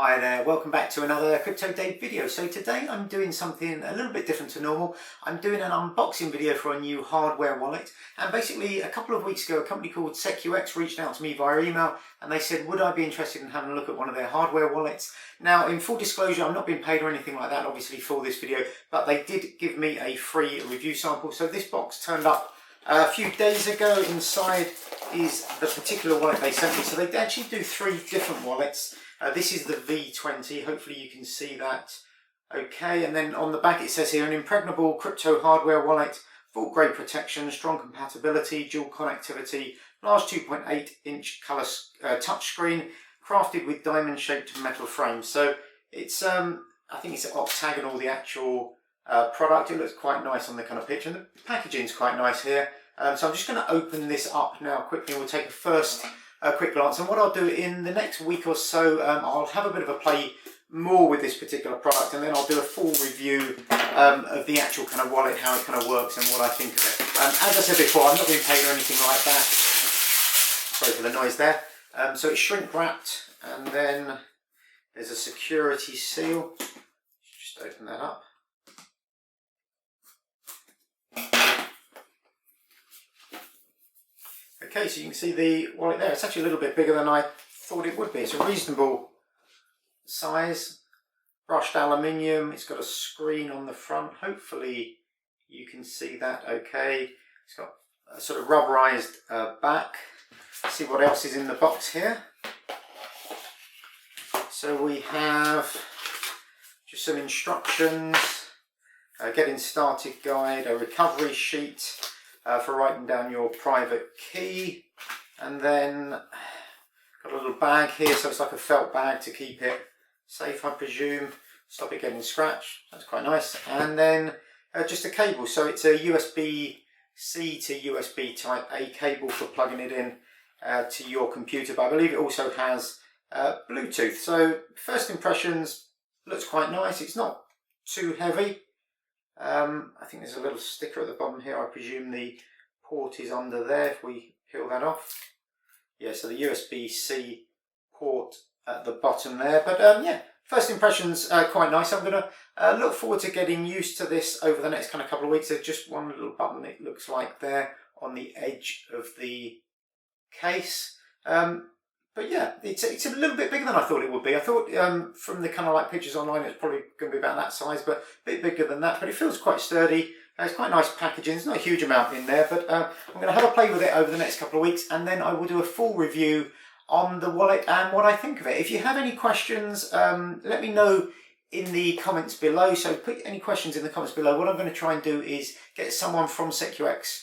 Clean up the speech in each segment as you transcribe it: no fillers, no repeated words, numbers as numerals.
Hi there, welcome back to another Crypto Dave video. So today I'm doing something a little bit different to normal. I'm doing an unboxing video for a new hardware wallet, and basically a couple of weeks ago a company called SecuX reached out to me via email and they said would I be interested in having a look at one of their hardware wallets. Now in full disclosure, I'm not being paid or anything like that obviously for this video, but they did give me a free review sample. So this box turned up a few days ago. Inside is the particular wallet they sent me. So they actually do three different wallets. This is the V20, hopefully you can see that okay, and then on the back it says here, an impregnable crypto hardware wallet, full grade protection, strong compatibility, dual connectivity, large 2.8 inch colour touchscreen, crafted with diamond shaped metal frames. So it's, I think it's octagonal, the actual product. It looks quite nice on the kind of picture, and the packaging's quite nice here. So I'm just going to open this up now quickly, and we'll take a quick glance. And what I'll do in the next week or so, I'll have a bit of a play more with this particular product, and then I'll do a full review of the actual kind of wallet, how it kind of works and what I think of it. As I said before, I'm not being paid or anything like that. Sorry for the noise there. So it's shrink wrapped, and then there's a security seal. Just open that up. Okay, so you can see the wallet there. It's actually a little bit bigger than I thought it would be. It's a reasonable size, brushed aluminium. It's got a screen on the front. Hopefully you can see that okay. It's got a sort of rubberized back. Let's see what else is in the box here. So we have just some instructions, a getting started guide, a recovery sheet, for writing down your private key, and then got a little bag here, so it's like a felt bag to keep it safe, I presume, stop it getting scratched. That's quite nice. And then just a cable, so it's a USB-C to USB type A cable for plugging it in to your computer, but I believe it also has Bluetooth. So first impressions, looks quite nice. It's not too heavy. I think there's a little sticker at the bottom here. I presume the port is under there if we peel that off. Yeah, so the USB-C port at the bottom there. But yeah, first impressions quite nice. I'm going to look forward to getting used to this over the next kind of couple of weeks. There's just one little button, it looks like, there on the edge of the case. But yeah, it's a little bit bigger than I thought it would be. I thought from the kind of like pictures online it's probably going to be about that size, but a bit bigger than that. But it feels quite sturdy. It's quite nice packaging. There's not a huge amount in there, but I'm going to have a play with it over the next couple of weeks, and then I will do a full review on the wallet and what I think of it. If you have any questions, let me know in the comments below. So put any questions in the comments below. What I'm going to try and do is get someone from SecuX,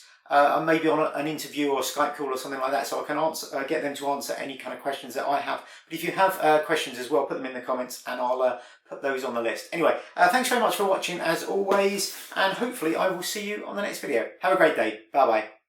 maybe on an interview or a Skype call or something like that, so I can answer, get them to answer any kind of questions that I have. But if you have questions as well, put them in the comments and I'll put those on the list. Anyway, thanks very much for watching as always, and hopefully I will see you on the next video. Have a great day. Bye bye.